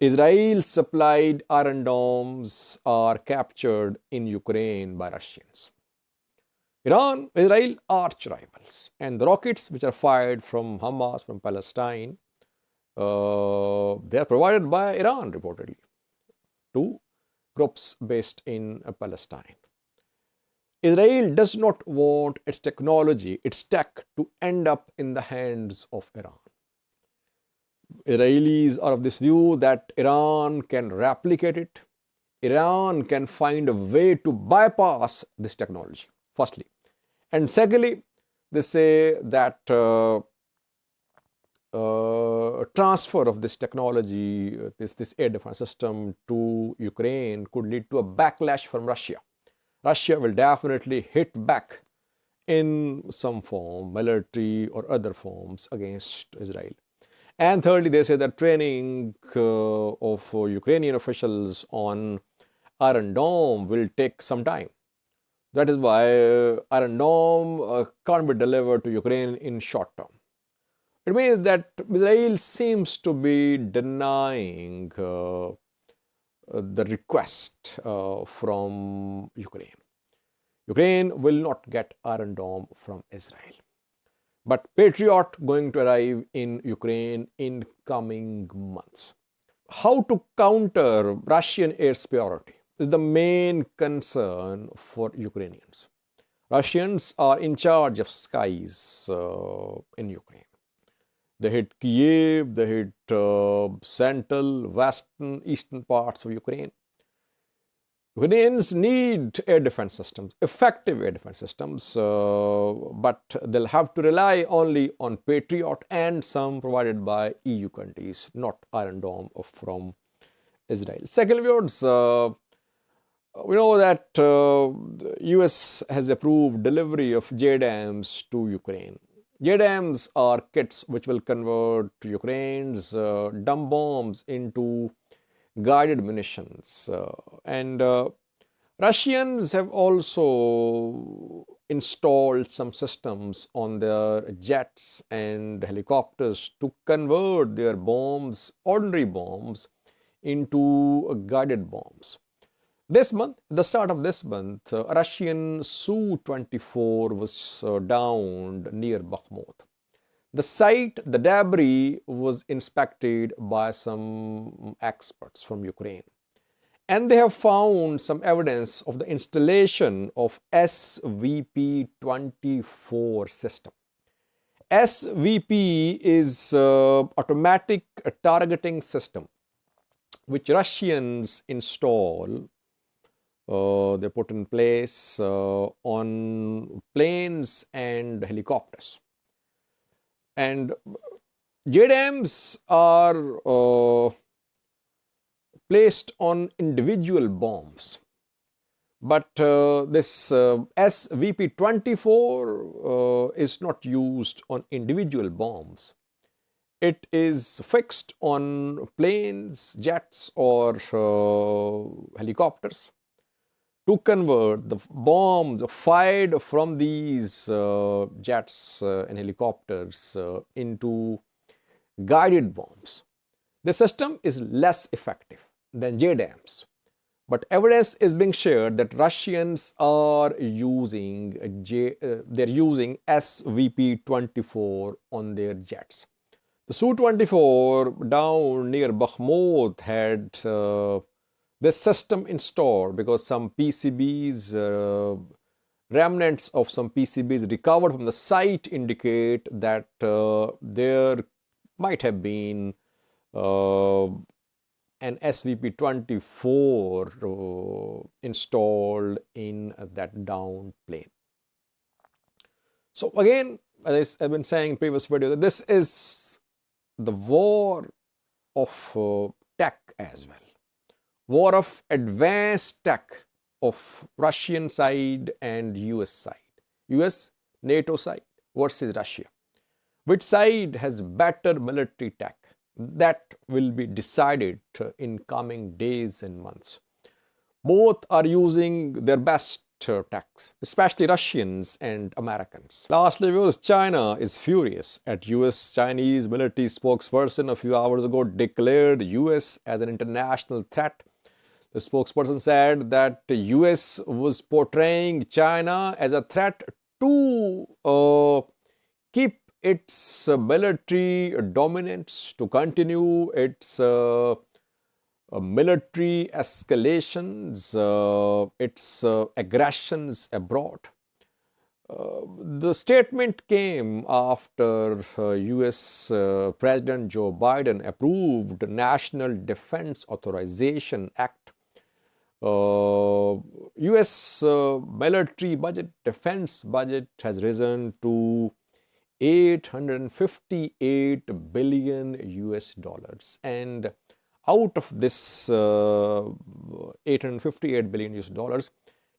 Israel supplied iron domes are captured in Ukraine by Russians. Iran, Israel, arch rivals, and the rockets which are fired from Hamas, from Palestine, they are provided by Iran reportedly to groups based in Palestine. Israel does not want its technology, its tech, to end up in the hands of Iran. Israelis are of this view that Iran can replicate it. Iran can find a way to bypass this technology, firstly. And secondly, they say that transfer of this technology, this air defense system to Ukraine could lead to a backlash from Russia. Russia will definitely hit back in some form, military or other forms, against Israel. And thirdly, they say that training of Ukrainian officials on Iron Dome will take some time. That is why Iron Dome can't be delivered to Ukraine in short term. It means that Israel seems to be denying the request from Ukraine. Ukraine will not get Iron Dome from Israel. But Patriot going to arrive in Ukraine in coming months. How to counter Russian air superiority is the main concern for Ukrainians. Russians are in charge of skies in Ukraine. They hit Kiev, they hit central, western, eastern parts of Ukraine. Ukrainians need air defense systems, effective air defense systems, but they'll have to rely only on Patriot and some provided by EU countries, not Iron Dome from Israel. Second, we know that the US has approved delivery of JDAMs to Ukraine. JDAMs are kits which will convert Ukraine's dumb bombs into guided munitions. And Russians have also installed some systems on their jets and helicopters to convert their bombs, ordinary bombs, into guided bombs. This month, the start of this month, a Russian Su-24 was downed near Bakhmut. The site, the debris, was inspected by some experts from Ukraine. And they have found some evidence of the installation of SVP-24 system. SVP is automatic targeting system, which Russians install. They put in place on planes and helicopters. And JDAMs are placed on individual bombs. But this SVP-24 is not used on individual bombs. It is fixed on planes, jets, or helicopters to convert the bombs fired from these jets and helicopters into guided bombs. The system is less effective than JDAMs, but evidence is being shared that Russians are using SVP-24 on their jets. The Su-24 down near Bakhmut had this system installed because some PCBs, remnants of some PCBs recovered from the site indicate that there might have been an SVP-24 installed in that downed plane. So again, as I've been saying in previous video, this is the war of tech as well. War of advanced tech of Russian side and US side. US, NATO side versus Russia. Which side has better military tech? That will be decided in coming days and months. Both are using their best attacks, especially Russians and Americans. Lastly, viewers, China is furious at US-Chinese military spokesperson a few hours ago declared US as an international threat. The spokesperson said that the US was portraying China as a threat to keep its military dominance, to continue its military escalations, its aggressions abroad. The statement came after US President Joe Biden approved National Defense Authorization Act. US military budget, defense budget has risen to 858 billion US dollars, and out of this 858 billion US dollars,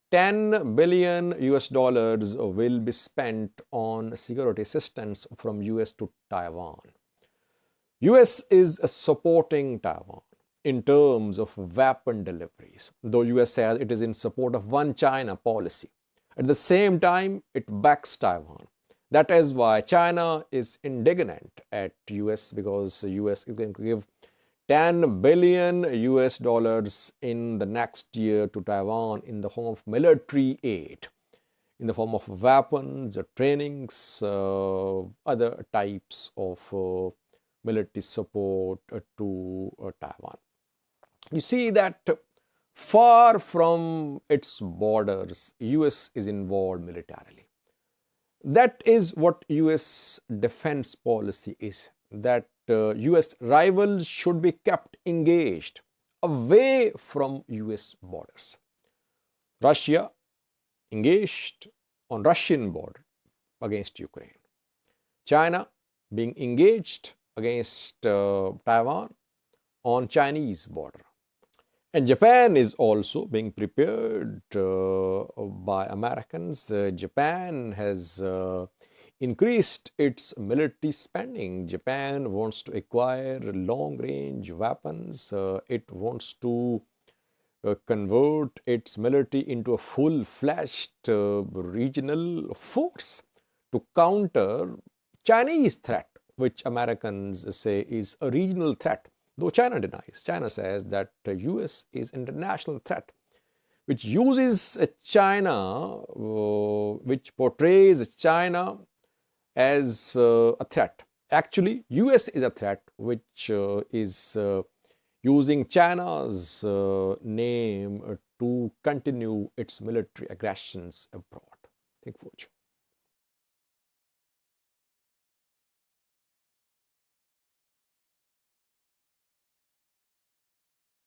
10 billion US dollars will be spent on security assistance from US to Taiwan. US is supporting Taiwan in terms of weapon deliveries, though US says it is in support of one China policy. At the same time, it backs Taiwan. That is why China is indignant at US, because US is going to give 10 billion US dollars in the next year to Taiwan in the form of military aid, in the form of weapons, trainings, other types of military support to Taiwan. You see that far from its borders, US is involved militarily. That is what US defense policy is, that US rivals should be kept engaged away from US borders. Russia engaged on Russian border against Ukraine. China being engaged against Taiwan on Chinese border. And Japan is also being prepared by Americans. Japan has increased its military spending. Japan wants to acquire long-range weapons. It wants to convert its military into a full-fledged regional force to counter Chinese threat, which Americans say is a regional threat, though China denies. China says that the US is an international threat, which uses China, which portrays China as a threat. Actually, US is a threat which is using China's name to continue its military aggressions abroad. Thank you for watching.